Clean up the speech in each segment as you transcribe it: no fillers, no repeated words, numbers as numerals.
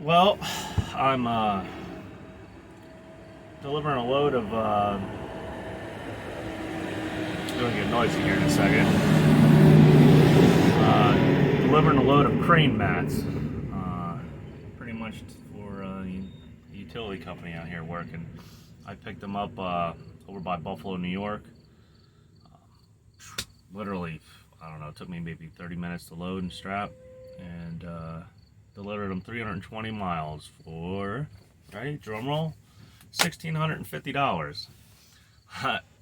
Well, I'm delivering a load of. It's going to get noisy here in a second. Delivering a load of crane mats. Pretty much for the utility company out here working. I picked them up over by Buffalo, New York. Literally, I don't know, it took me maybe 30 minutes to load and strap, and delivered them 320 miles for, right, drum roll, $1,650.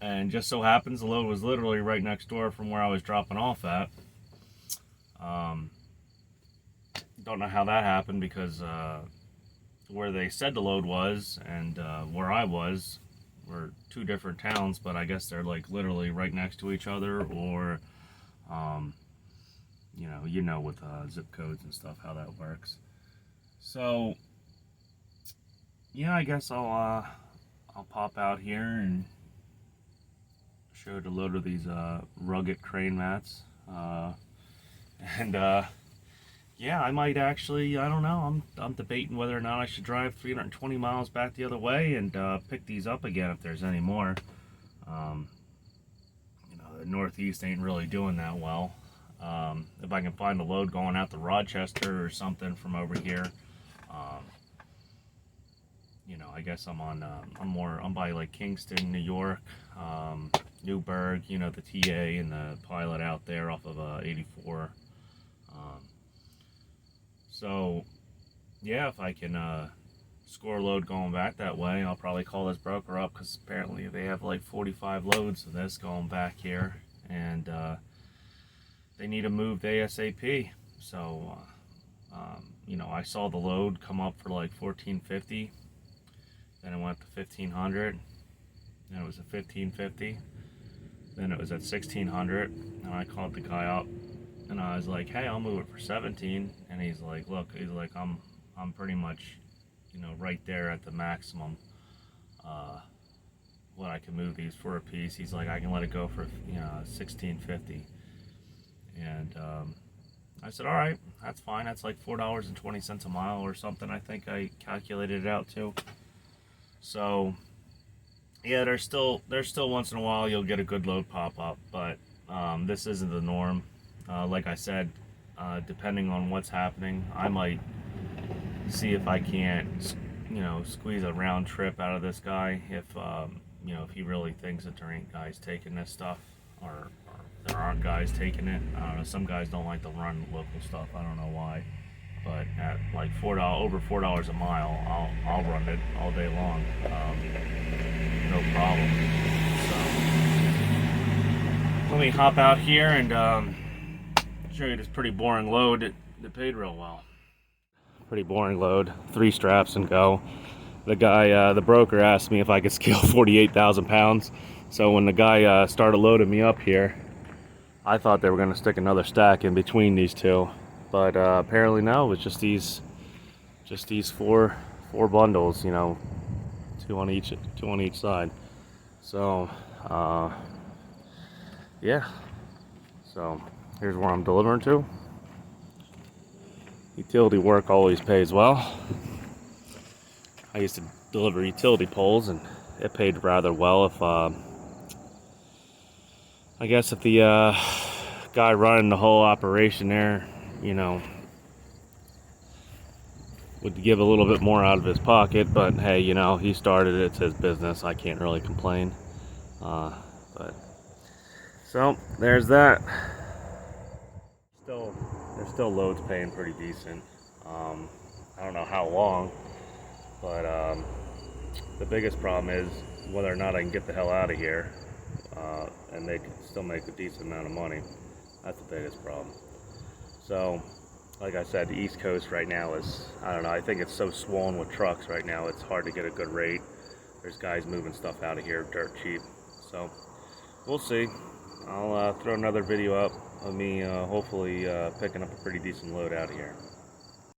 And just so happens the load was literally right next door from where I was dropping off at. Don't know how that happened because where they said the load was and where I was were two different towns, but I guess they're like literally right next to each other, or you know with zip codes and stuff how that works. So yeah, I guess I'll pop out here and show the load of these rugged crane mats, and yeah, I might actually, I don't know, I'm debating whether or not I should drive 320 miles back the other way and pick these up again if there's any more. The Northeast ain't really doing that well. If I can find a load going out to Rochester or something from over here, I guess I'm by like Kingston, New York, Newburgh, the TA and the Pilot out there off of 84. So yeah, if I can score a load going back that way, I'll probably call this broker up, because apparently they have like 45 loads of this going back here, and they need to move ASAP. So I saw the load come up for like $1,450, then it went to $1,500, then it was at $1,550, then it was at $1,600, and I called the guy up and I was like, hey, I'll move it for 17. And he's like, look, I'm pretty much, right there at the maximum what I can move these for a piece. He's like, I can let it go for $1,650. And I said, all right, that's fine. That's like $4.20 a mile or something, I think I calculated it out to. So yeah, there's still once in a while you'll get a good load pop up, but this isn't the norm. Like I said, depending on what's happening, I might see if I can't, squeeze a round trip out of this guy if he really thinks that there ain't guys taking this stuff, or there aren't guys taking it. I don't know. Some guys don't like to run local stuff. I don't know why, but at like over $4 a mile, I'll run it all day long, no problem. So let me hop out here and show you this pretty boring load that paid real well. Pretty boring load, 3 straps and go. The guy, the broker, asked me if I could scale 48,000 pounds. So when the guy started loading me up here, I thought they were going to stick another stack in between these two, but apparently no. It was just these four bundles, 2 on each side. So yeah. So here's where I'm delivering to. Utility work always pays well. I used to deliver utility poles, and it paid rather well. If I guess if the guy running the whole operation there, would give a little bit more out of his pocket, but hey, he started it, it's his business. I can't really complain. But so there's that. There's still loads paying pretty decent. I don't know how long, but the biggest problem is whether or not I can get the hell out of here and still make a decent amount of money. That's the biggest problem. So, like I said, the East Coast right now is, I don't know, I think it's so swollen with trucks right now, it's hard to get a good rate. There's guys moving stuff out of here dirt cheap. So, we'll see. I'll throw another video up of me hopefully picking up a pretty decent load out of here.